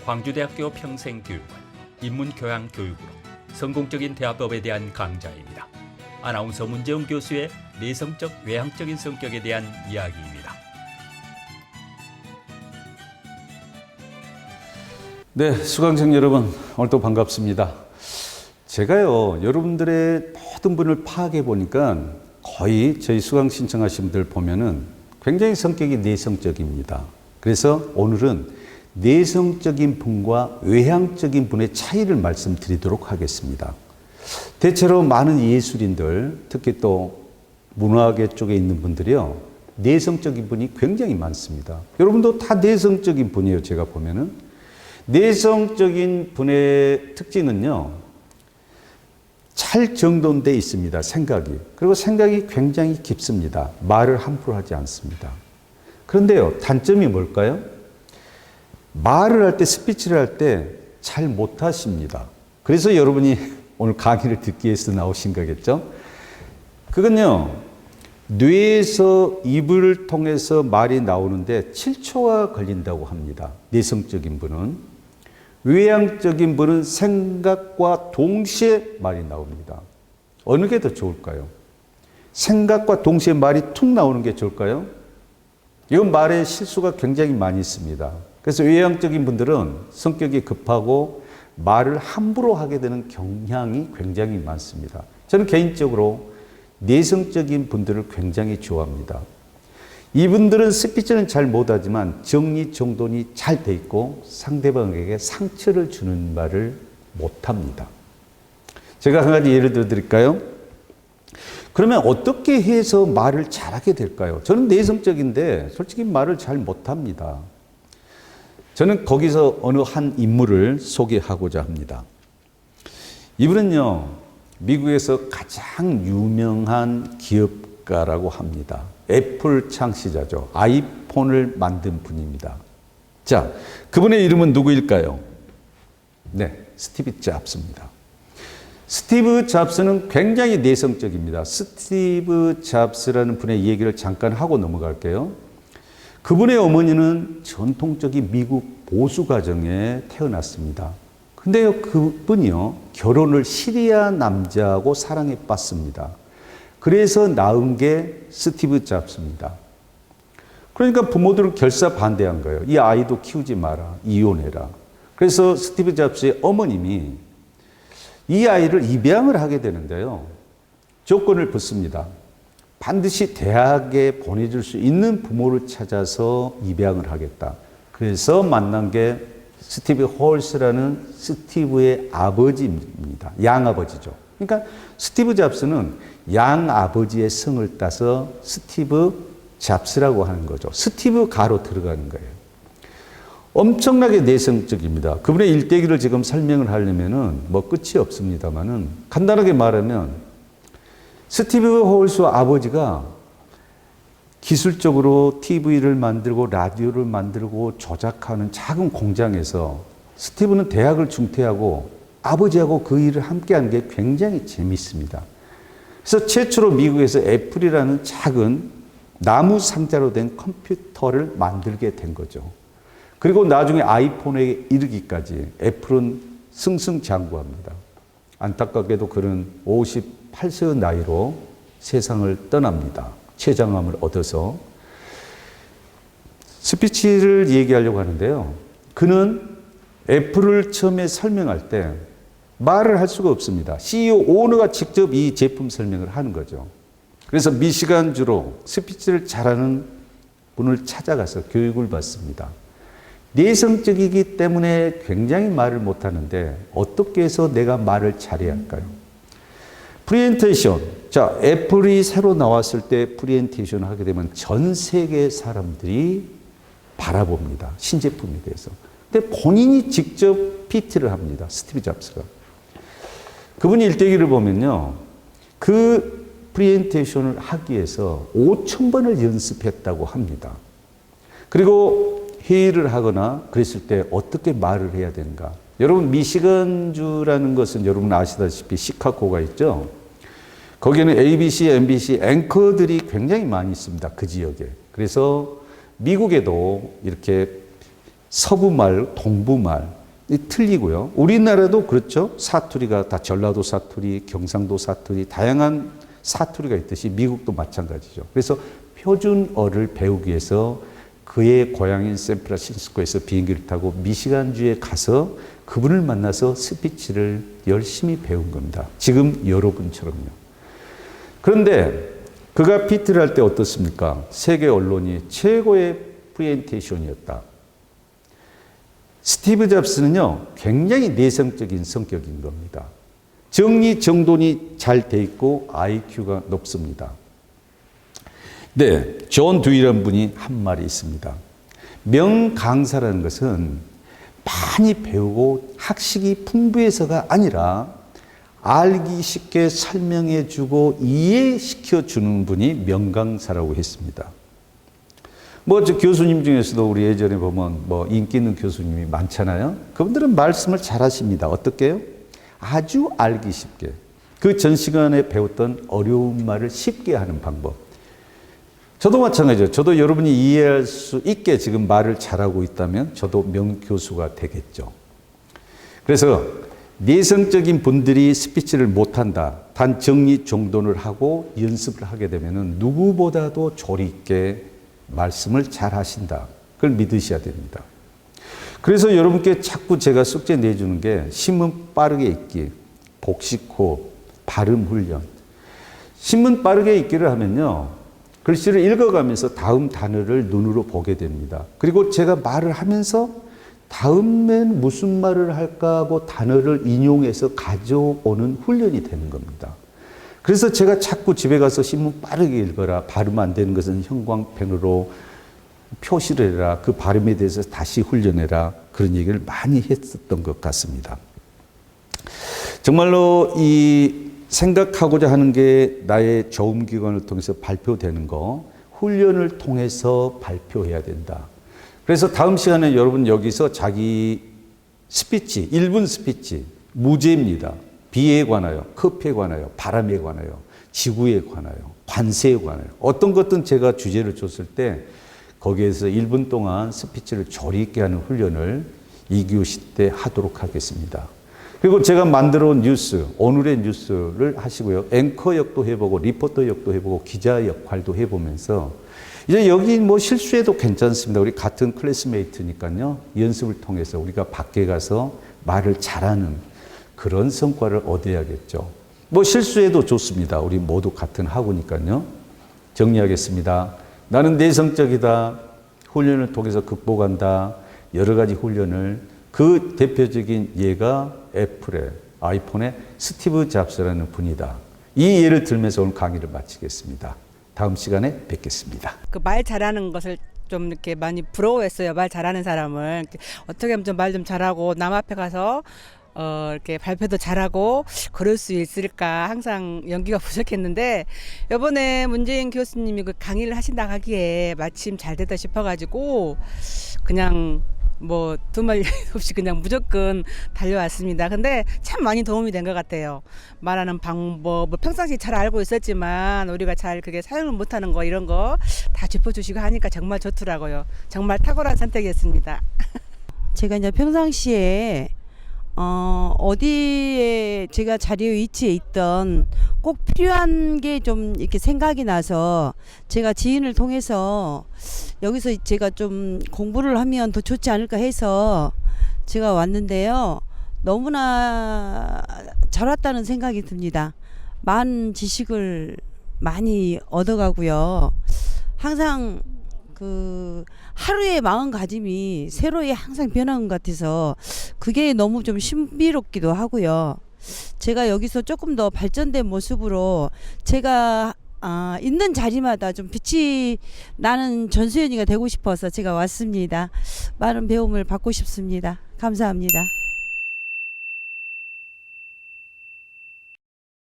광주대학교 평생교육원 인문교양교육으로 성공적인 대화법에 대한 강좌입니다. 아나운서 문재웅 교수의 내성적 외향적인 성격에 대한 이야기입니다. 네, 수강생 여러분, 오늘도 반갑습니다. 제가요, 여러분들의 모든 분을 파악해 보니까 거의 저희 수강 신청하신 분들 보면은 굉장히 성격이 내성적입니다. 그래서 오늘은 내성적인 분과 외향적인 분의 차이를 말씀드리도록 하겠습니다. 대체로 많은 예술인들, 특히 또 문화계 쪽에 있는 분들이요, 내성적인 분이 굉장히 많습니다. 여러분도 다 내성적인 분이에요, 제가 보면은. 내성적인 분의 특징은요, 잘 정돈되어 있습니다, 생각이. 그리고 생각이 굉장히 깊습니다. 말을 함부로 하지 않습니다. 그런데요, 단점이 뭘까요? 말을 할 때, 스피치를 할 때 잘 못하십니다. 그래서 여러분이 오늘 강의를 듣기 위해서 나오신 거겠죠? 그건요, 뇌에서 입을 통해서 말이 나오는데 7초가 걸린다고 합니다. 내성적인 분은. 외향적인 분은 생각과 동시에 말이 나옵니다. 어느 게 더 좋을까요? 생각과 동시에 말이 툭 나오는 게 좋을까요? 이건 말에 실수가 굉장히 많이 있습니다. 그래서 외향적인 분들은 성격이 급하고 말을 함부로 하게 되는 경향이 굉장히 많습니다. 저는 개인적으로 내성적인 분들을 굉장히 좋아합니다. 이분들은 스피치는 잘 못하지만 정리정돈이 잘 돼 있고 상대방에게 상처를 주는 말을 못합니다. 제가 한 가지 예를 들어 드릴까요? 그러면 어떻게 해서 말을 잘하게 될까요? 저는 내성적인데 솔직히 말을 잘 못합니다. 저는 거기서 어느 한 인물을 소개하고자 합니다. 이분은요, 미국에서 가장 유명한 기업가라고 합니다. 애플 창시자죠. 아이폰을 만든 분입니다. 자, 그분의 이름은 누구일까요? 네, 스티브 잡스입니다. 스티브 잡스는 굉장히 내성적입니다. 스티브 잡스라는 분의 얘기를 잠깐 하고 넘어갈게요. 그분의 어머니는 전통적인 미국 보수 가정에 태어났습니다. 근데요, 그분이요, 결혼을 시리아 남자하고 사랑에 빠졌습니다. 그래서 낳은 게 스티브 잡스입니다. 그러니까 부모들은 결사 반대한 거예요. 이 아이도 키우지 마라, 이혼해라. 그래서 스티브 잡스의 어머님이 이 아이를 입양을 하게 되는데요, 조건을 붙습니다. 반드시 대학에 보내줄 수 있는 부모를 찾아서 입양을 하겠다. 그래서 만난 게 스티브 홀스라는 스티브의 아버지입니다. 양아버지죠. 그러니까 스티브 잡스는 양아버지의 성을 따서 스티브 잡스라고 하는 거죠. 스티브 가로 들어가는 거예요. 엄청나게 내성적입니다. 그분의 일대기를 지금 설명을 하려면은 뭐 끝이 없습니다만은 간단하게 말하면 스티브 홀스 아버지가 기술적으로 TV를 만들고 라디오를 만들고 조작하는 작은 공장에서 스티브는 대학을 중퇴하고 아버지하고 그 일을 함께 하는 게 굉장히 재미있습니다. 그래서 최초로 미국에서 애플이라는 작은 나무 상자로 된 컴퓨터를 만들게 된 거죠. 그리고 나중에 아이폰에 이르기까지 애플은 승승장구합니다. 안타깝게도 그는 58세의 나이로 세상을 떠납니다. 췌장암을 얻어서. 스피치를 얘기하려고 하는데요, 그는 애플을 처음에 설명할 때 말을 할 수가 없습니다. CEO 오너가 직접 이 제품 설명을 하는 거죠. 그래서 미시간주로 스피치를 잘하는 분을 찾아가서 교육을 받습니다. 내성적이기 때문에 굉장히 말을 못하는데 어떻게 해서 내가 말을 잘해야 할까요? 프레젠테이션. 자, 애플이 새로 나왔을 때 프레젠테이션을 하게 되면 전 세계 사람들이 바라봅니다. 신제품에 대해서. 근데 본인이 직접 PT를 합니다. 스티브 잡스가. 그분이 일대기를 보면요, 그 프레젠테이션을 하기 위해서 5,000번을 연습했다고 합니다. 그리고 회의를 하거나 그랬을 때 어떻게 말을 해야 되는가. 여러분, 미시건주라는 것은 여러분 아시다시피 시카고가 있죠. 거기에는 ABC, MBC 앵커들이 굉장히 많이 있습니다. 그 지역에. 그래서 미국에도 이렇게 서부말, 동부말, 틀리고요. 우리나라도 그렇죠. 사투리가 다 전라도 사투리, 경상도 사투리, 다양한 사투리가 있듯이 미국도 마찬가지죠. 그래서 표준어를 배우기 위해서 그의 고향인 샌프란시스코에서 비행기를 타고 미시간주에 가서 그분을 만나서 스피치를 열심히 배운 겁니다. 지금 여러분처럼요. 그런데 그가 PT를 할 때 어떻습니까? 세계 언론이 최고의 프레젠테이션이었다. 스티브 잡스는요, 굉장히 내성적인 성격인 겁니다. 정리정돈이 잘 돼 있고 IQ가 높습니다. 네, 존 두이라는 분이 한 말이 있습니다. 명강사라는 것은 많이 배우고 학식이 풍부해서가 아니라 알기 쉽게 설명해 주고 이해시켜 주는 분이 명강사라고 했습니다. 저 교수님 중에서도 우리 예전에 보면 인기 있는 교수님이 많잖아요. 그분들은 말씀을 잘 하십니다. 어떻게 해요? 아주 알기 쉽게. 그 전 시간에 배웠던 어려운 말을 쉽게 하는 방법. 저도 마찬가지죠. 저도 여러분이 이해할 수 있게 지금 말을 잘하고 있다면 저도 명교수가 되겠죠. 그래서 내성적인 분들이 스피치를 못한다. 단 정리정돈을 하고 연습을 하게 되면 누구보다도 조리 있게 말씀을 잘 하신다. 그걸 믿으셔야 됩니다. 그래서 여러분께 자꾸 제가 숙제 내주는 게 신문 빠르게 읽기, 복식호흡, 발음 훈련. 신문 빠르게 읽기를 하면요. 글씨를 읽어가면서 다음 단어를 눈으로 보게 됩니다. 그리고 제가 말을 하면서 다음엔 무슨 말을 할까 하고 단어를 인용해서 가져오는 훈련이 되는 겁니다. 그래서 제가 자꾸 집에 가서 신문 빠르게 읽어라. 발음 안 되는 것은 형광펜으로 표시를 해라. 그 발음에 대해서 다시 훈련해라. 그런 얘기를 많이 했었던 것 같습니다. 정말로 이 생각하고자 하는 게 나의 저음기관을 통해서 발표되는 거, 훈련을 통해서 발표해야 된다. 그래서 다음 시간에 여러분 여기서 자기 스피치, 1분 스피치, 무죄입니다. 비에 관하여, 커피에 관하여, 바람에 관하여, 지구에 관하여, 관세에 관하여 어떤 것든 제가 주제를 줬을 때 거기에서 1분 동안 스피치를 조리 있게 하는 훈련을 2교시 때 하도록 하겠습니다. 그리고 제가 만들어 온 뉴스, 오늘의 뉴스를 하시고요. 앵커 역도 해보고 리포터 역도 해보고 기자 역할도 해보면서 이제 여기 실수해도 괜찮습니다. 우리 같은 클래스메이트니까요. 연습을 통해서 우리가 밖에 가서 말을 잘하는 그런 성과를 얻어야겠죠. 실수해도 좋습니다. 우리 모두 같은 학우니까요. 정리하겠습니다. 나는 내성적이다. 훈련을 통해서 극복한다. 여러 가지 훈련을. 그 대표적인 예가 애플의 아이폰의 스티브 잡스라는 분이다. 이 예를 들면서 오늘 강의를 마치겠습니다. 다음 시간에 뵙겠습니다. 그 말 잘하는 것을 좀 이렇게 많이 부러워했어요. 말 잘하는 사람을 어떻게 하면 좀 말 좀 잘하고 남 앞에 가서 이렇게 발표도 잘하고 그럴 수 있을까 항상 연기가 부족했는데 이번에 문재인 교수님이 그 강의를 하신다고 하기에 마침 잘 됐다 싶어가지고 그냥 두말 없이 그냥 무조건 달려왔습니다. 근데 참 많이 도움이 된 것 같아요. 말하는 방법, 평상시 잘 알고 있었지만 우리가 잘 그게 사용을 못하는 거 이런 거 다 짚어주시고 하니까 정말 좋더라고요. 정말 탁월한 선택이었습니다. 제가 이제 평상시에 어디에 제가 자리에 위치해 있던 꼭 필요한 게 좀 이렇게 생각이 나서 제가 지인을 통해서 여기서 제가 좀 공부를 하면 더 좋지 않을까 해서 제가 왔는데요. 너무나 잘 왔다는 생각이 듭니다. 많은 지식을 많이 얻어가고요. 항상 그 하루의 마음가짐이 새로이 항상 변하는 것 같아서 그게 너무 좀 신비롭기도 하고요. 제가 여기서 조금 더 발전된 모습으로 제가 있는 자리마다 좀 빛이 나는 전수연이가 되고 싶어서 제가 왔습니다. 많은 배움을 받고 싶습니다. 감사합니다.